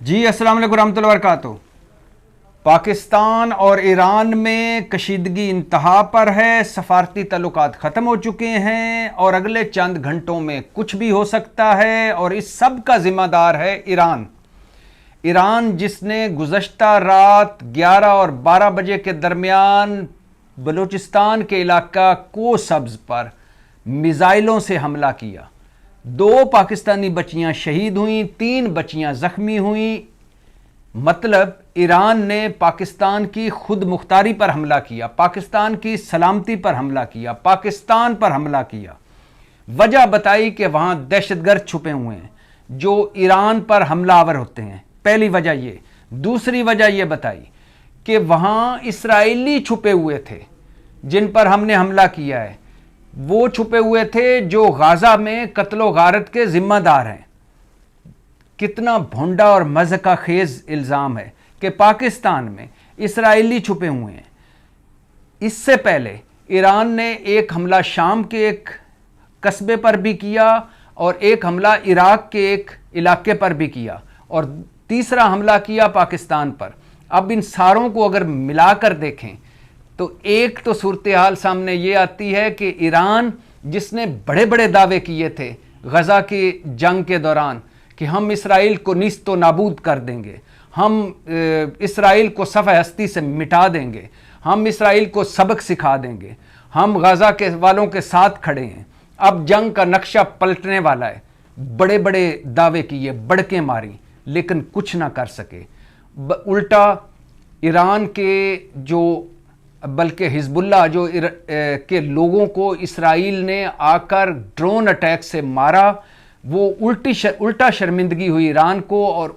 جی السلام علیکم ورحمۃ اللہ وبرکاتہ۔ پاکستان اور ایران میں کشیدگی انتہا پر ہے، سفارتی تعلقات ختم ہو چکے ہیں اور اگلے چند گھنٹوں میں کچھ بھی ہو سکتا ہے، اور اس سب کا ذمہ دار ہے ایران جس نے گزشتہ رات 11 اور 12 بجے کے درمیان بلوچستان کے علاقہ کو سبز پر میزائلوں سے حملہ کیا۔ 2 پاکستانی بچیاں شہید ہوئیں، 3 بچیاں زخمی ہوئیں۔ مطلب ایران نے پاکستان کی خود مختاری پر حملہ کیا، پاکستان کی سلامتی پر حملہ کیا، پاکستان پر حملہ کیا۔ وجہ بتائی کہ وہاں دہشت گرد چھپے ہوئے ہیں جو ایران پر حملہ آور ہوتے ہیں، پہلی وجہ یہ۔ دوسری وجہ یہ بتائی کہ وہاں اسرائیلی چھپے ہوئے تھے جن پر ہم نے حملہ کیا ہے، وہ چھپے ہوئے تھے جو غزہ میں قتل و غارت کے ذمہ دار ہیں۔ کتنا بھونڈا اور مضحکہ خیز الزام ہے کہ پاکستان میں اسرائیلی چھپے ہوئے ہیں۔ اس سے پہلے ایران نے ایک حملہ شام کے ایک قصبے پر بھی کیا اور ایک حملہ عراق کے ایک علاقے پر بھی کیا، اور تیسرا حملہ کیا پاکستان پر۔ اب ان ساروں کو اگر ملا کر دیکھیں تو ایک تو صورتحال سامنے یہ آتی ہے کہ ایران جس نے بڑے بڑے دعوے کیے تھے غزہ کی جنگ کے دوران کہ ہم اسرائیل کو نیست و نابود کر دیں گے، ہم اسرائیل کو صفحہ ہستی سے مٹا دیں گے، ہم اسرائیل کو سبق سکھا دیں گے، ہم غزہ کے والوں کے ساتھ کھڑے ہیں، اب جنگ کا نقشہ پلٹنے والا ہے۔ بڑے بڑے دعوے کیے، بڑکیں ماری، لیکن کچھ نہ کر سکے۔ الٹا ایران کے جو بلکہ حزب اللہ جو کے لوگوں کو اسرائیل نے آ کر ڈرون اٹیک سے مارا، وہ الٹا شرمندگی ہوئی ایران کو، اور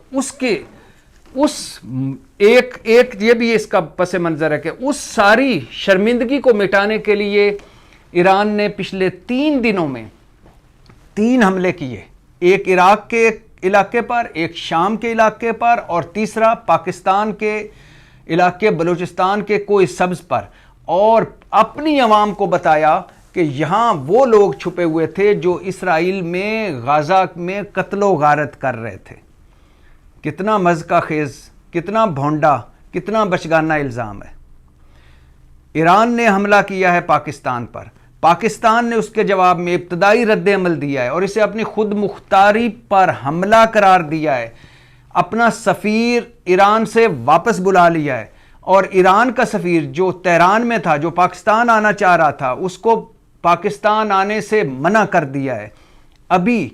ایک یہ بھی اس کا پس منظر ہے کہ اس ساری شرمندگی کو مٹانے کے لیے ایران نے پچھلے 3 دنوں میں 3 حملے کیے، ایک عراق کے علاقے پر، ایک شام کے علاقے پر، اور تیسرا پاکستان کے علاقے بلوچستان کے کوئی سبز پر، اور اپنی عوام کو بتایا کہ یہاں وہ لوگ چھپے ہوئے تھے جو اسرائیل میں غزہ میں قتل و غارت کر رہے تھے۔ کتنا مضحکہ خیز، کتنا بھونڈا، کتنا بچگانہ الزام ہے۔ ایران نے حملہ کیا ہے پاکستان پر، پاکستان نے اس کے جواب میں ابتدائی رد عمل دیا ہے اور اسے اپنی خود مختاری پر حملہ قرار دیا ہے، اپنا سفیر ایران سے واپس بلا لیا ہے، اور ایران کا سفیر جو تہران میں تھا، جو پاکستان آنا چاہ رہا تھا، اس کو پاکستان آنے سے منع کر دیا ہے۔ ابھی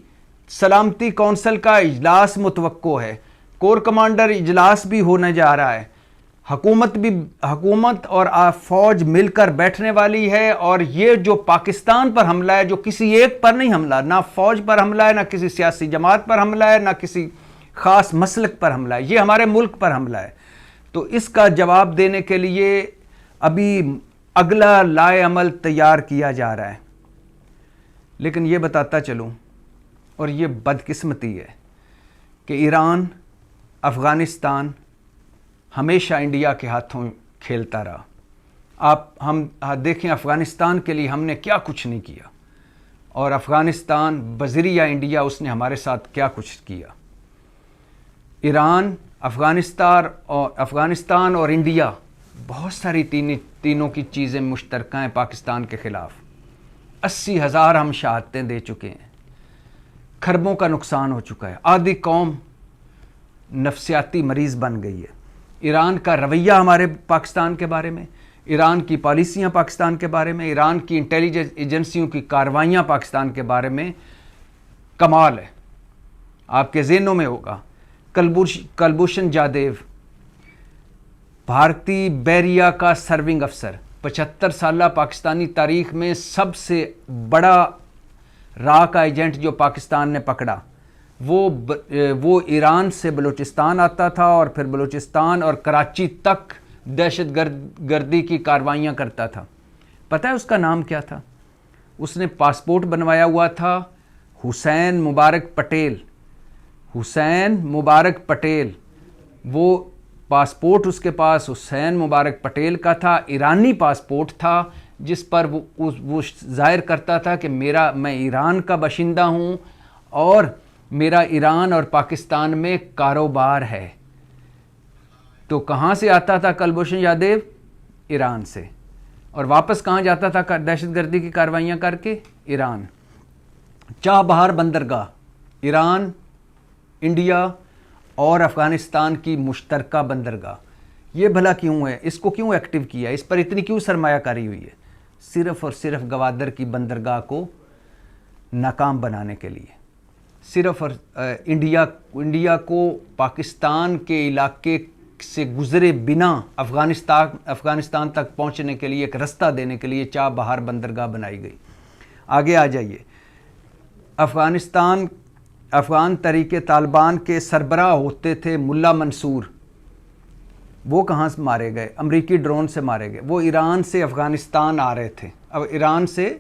سلامتی کونسل کا اجلاس متوقع ہے، کور کمانڈر اجلاس بھی ہونے جا رہا ہے، حکومت اور فوج مل کر بیٹھنے والی ہے، اور یہ جو پاکستان پر حملہ ہے، جو کسی ایک پر نہیں حملہ، نہ فوج پر حملہ ہے، نہ کسی سیاسی جماعت پر حملہ ہے، نہ کسی خاص مسلک پر حملہ ہے، یہ ہمارے ملک پر حملہ ہے۔ تو اس کا جواب دینے کے لیے ابھی اگلا لائے عمل تیار کیا جا رہا ہے۔ لیکن یہ بتاتا چلوں، اور یہ بدقسمتی ہے کہ ایران، افغانستان ہمیشہ انڈیا کے ہاتھوں کھیلتا رہا۔ ہم دیکھیں افغانستان کے لیے ہم نے کیا کچھ نہیں کیا، اور افغانستان بذریعہ انڈیا اس نے ہمارے ساتھ کیا کچھ کیا۔ ایران، افغانستان اور انڈیا بہت ساری تینوں کی چیزیں مشترکہ ہیں پاکستان کے خلاف۔ 80,000 ہم شہادتیں دے چکے ہیں، کھربوں کا نقصان ہو چکا ہے، آدھی قوم نفسیاتی مریض بن گئی ہے۔ ایران کا رویہ ہمارے پاکستان کے بارے میں، ایران کی پالیسیاں پاکستان کے بارے میں، ایران کی انٹیلیجنس ایجنسیوں کی کارروائیاں پاکستان کے بارے میں کمال ہے۔ آپ کے ذہنوں میں ہوگا کلبھوشن جادیو، بھارتی بحریہ کا سرونگ افسر، 75 سالہ پاکستانی تاریخ میں سب سے بڑا را کا ایجنٹ جو پاکستان نے پکڑا، وہ ایران سے بلوچستان آتا تھا اور پھر بلوچستان اور کراچی تک دہشت گردی کی کارروائیاں کرتا تھا۔ پتہ ہے اس کا نام کیا تھا؟ اس نے پاسپورٹ بنوایا ہوا تھا حسین مبارک پٹیل، وہ پاسپورٹ اس کے پاس حسین مبارک پٹیل کا تھا، ایرانی پاسپورٹ تھا، جس پر وہ ظاہر کرتا تھا کہ میں ایران کا باشندہ ہوں، اور میرا ایران اور پاکستان میں کاروبار ہے. تو کہاں سے آتا تھا کلبھوشن یادیو؟ ایران سے. اور واپس کہاں جاتا تھا دہشت گردی کی کارروائیاں کر کے؟ ایران. چاہ بہار بندرگاہ ایران، انڈیا اور افغانستان کی مشترکہ بندرگاہ. یہ بھلا کیوں ہے؟ اس کو کیوں ایکٹیو کیا ہے؟ اس پر اتنی کیوں سرمایہ کاری ہوئی ہے؟ صرف اور صرف گوادر کی بندرگاہ کو ناکام بنانے کے لیے. صرف اور انڈیا کو پاکستان کے علاقے سے گزرے بنا افغانستان تک پہنچنے کے لیے ایک رستہ دینے کے لیے چاہ بہار بندرگاہ بنائی گئی. آگے آ جائیے. افغان تحریک طالبان کے سربراہ ہوتے تھے ملا منصور. وہ کہاں سے مارے گئے؟ امریکی ڈرون سے مارے گئے. وہ ایران سے افغانستان آ رہے تھے، اب ایران سے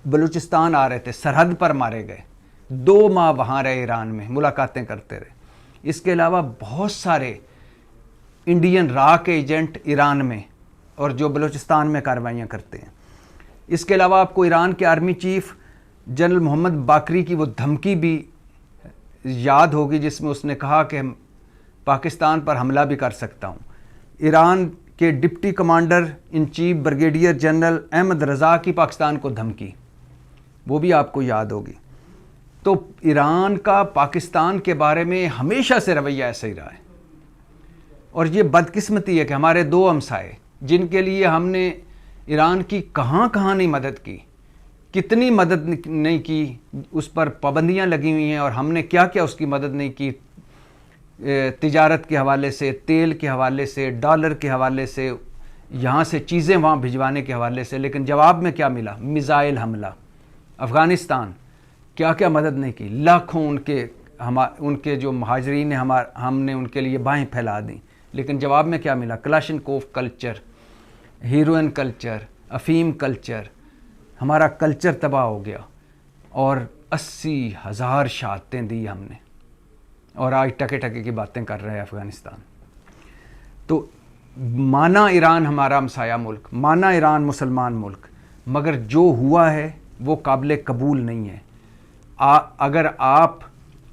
بلوچستان آ رہے تھے، سرحد پر مارے گئے. 2 ماہ وہاں رہے ایران میں، ملاقاتیں کرتے رہے. اس کے علاوہ بہت سارے انڈین را کے ایجنٹ ایران میں اور جو بلوچستان میں کارروائیاں کرتے ہیں. اس کے علاوہ آپ کو ایران کے آرمی چیف جنرل محمد باقری کی وہ دھمکی بھی یاد ہوگی جس میں اس نے کہا کہ پاکستان پر حملہ بھی کر سکتا ہوں. ایران کے deputy commander in chief brigadier general Ahmad Reza کی پاکستان کو دھمکی، وہ بھی آپ کو یاد ہوگی. تو ایران کا پاکستان کے بارے میں ہمیشہ سے رویہ ایسا ہی رہا ہے. اور یہ بدقسمتی ہے کہ ہمارے 2 ہمسائے جن کے لیے ہم نے ایران کی کہاں نہیں مدد کی، کتنی مدد نہیں کی، اس پر پابندیاں لگی ہوئی ہیں، اور ہم نے کیا اس کی مدد نہیں کی، تجارت کے حوالے سے، تیل کے حوالے سے، ڈالر کے حوالے سے، یہاں سے چیزیں وہاں بھجوانے کے حوالے سے. لیکن جواب میں کیا ملا؟ میزائل حملہ. افغانستان کیا مدد نہیں کی، لاکھوں ان کے جو مہاجرین ہیں ہم نے ان کے لیے باہیں پھیلا دیں. لیکن جواب میں کیا ملا؟ کلاشنکوف کلچر، ہیروئن کلچر، افیم کلچر. ہمارا کلچر تباہ ہو گیا اور 80,000 شہادتیں دی ہم نے، اور آج ٹکے کی باتیں کر رہے ہیں افغانستان. تو مانا ایران ہمارا ہمسایہ ملک، مانا ایران مسلمان ملک، مگر جو ہوا ہے وہ قابل قبول نہیں ہے. اگر آپ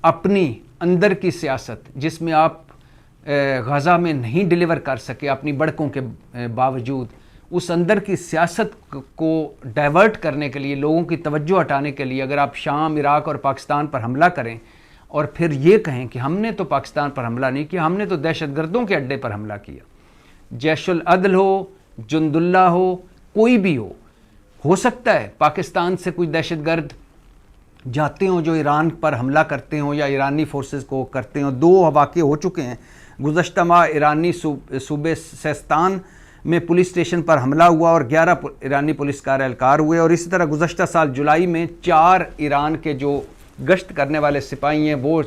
اپنی اندر کی سیاست جس میں آپ غزہ میں نہیں ڈیلیور کر سکے اپنی بڑکوں کے باوجود، اس اندر کی سیاست کو ڈائیورٹ کرنے کے لیے، لوگوں کی توجہ ہٹانے کے لیے اگر آپ شام، عراق اور پاکستان پر حملہ کریں اور پھر یہ کہیں کہ ہم نے تو پاکستان پر حملہ نہیں کیا، ہم نے تو دہشت گردوں کے اڈے پر حملہ کیا. جیش العدل ہو، جند اللہ ہو، کوئی بھی ہو سکتا ہے پاکستان سے کوئی دہشت گرد جاتے ہوں جو ایران پر حملہ کرتے ہوں یا ایرانی فورسز کو کرتے ہوں. 2 واقعے ہو چکے ہیں. گزشتہ ماہ ایرانی صوبے سیستان میں پولیس اسٹیشن پر حملہ ہوا اور 11 ایرانی پولیس کار اہلکار ہوئے، اور اسی طرح گزشتہ سال جولائی میں 4 ایران کے جو گشت کرنے والے سپاہی ہیں وہ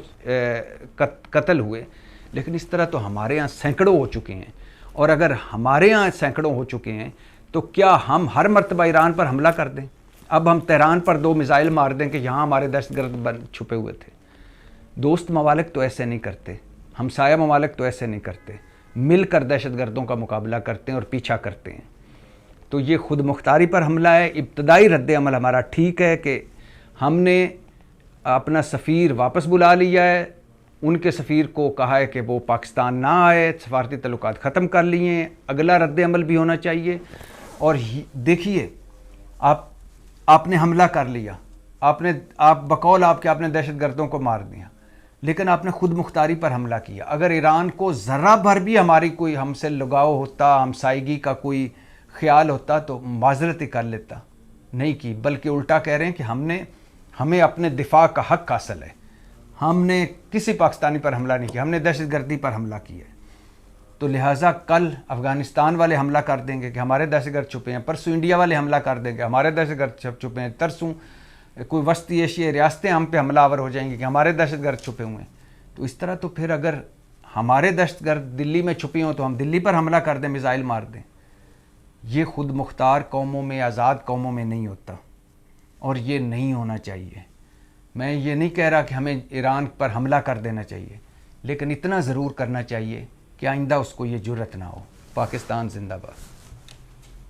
قتل ہوئے. لیکن اس طرح تو ہمارے ہاں سینکڑوں ہو چکے ہیں. اور اگر ہمارے ہاں سینکڑوں ہو چکے ہیں تو کیا ہم ہر مرتبہ ایران پر حملہ کر دیں؟ اب ہم تہران پر 2 میزائل مار دیں کہ یہاں ہمارے دہشت گرد چھپے ہوئے تھے؟ دوست ممالک تو ایسے نہیں کرتے، ہمسایہ ممالک تو ایسے نہیں کرتے. مل کر دہشت گردوں کا مقابلہ کرتے ہیں اور پیچھا کرتے ہیں. تو یہ خود مختاری پر حملہ ہے. ابتدائی رد عمل ہمارا ٹھیک ہے کہ ہم نے اپنا سفیر واپس بلا لیا ہے، ان کے سفیر کو کہا ہے کہ وہ پاکستان نہ آئے، سفارتی تعلقات ختم کر لیے ہیں. اگلا رد عمل بھی ہونا چاہیے. اور دیکھیے، آپ نے حملہ کر لیا، آپ بقول آپ نے دہشت گردوں کو مار دیا، لیکن آپ نے خود مختاری پر حملہ کیا. اگر ایران کو ذرا بھر بھی ہماری کوئی ہم سے لگاؤ ہوتا، ہمسائیگی کا کوئی خیال ہوتا تو معذرت ہی کر لیتا. نہیں کی، بلکہ الٹا کہہ رہے ہیں کہ ہمیں اپنے دفاع کا حق حاصل ہے. ہم نے کسی پاکستانی پر حملہ نہیں کیا، ہم نے دہشت گردی پر حملہ کیا ہے. تو لہٰذا کل افغانستان والے حملہ کر دیں گے کہ ہمارے دہشت گرد چھپے ہیں، پرسوں انڈیا والے حملہ کر دیں گے ہمارے دہشت گرد چھپے ہیں، ترسوں کوئی وسطی ایشیائی ریاستیں ہم پہ حملہ آور ہو جائیں گی کہ ہمارے دہشت گرد چھپے ہوئے ہیں. تو اس طرح تو پھر اگر ہمارے دہشت گرد دلی میں چھپی ہوں تو ہم دلی پر حملہ کر دیں، میزائل مار دیں. یہ خود مختار قوموں میں، آزاد قوموں میں نہیں ہوتا، اور یہ نہیں ہونا چاہیے. میں یہ نہیں کہہ رہا کہ ہمیں ایران پر حملہ کر دینا چاہیے، لیکن اتنا ضرور کرنا چاہیے کہ آئندہ اس کو یہ جرأت نہ ہو. پاکستان زندہ باد.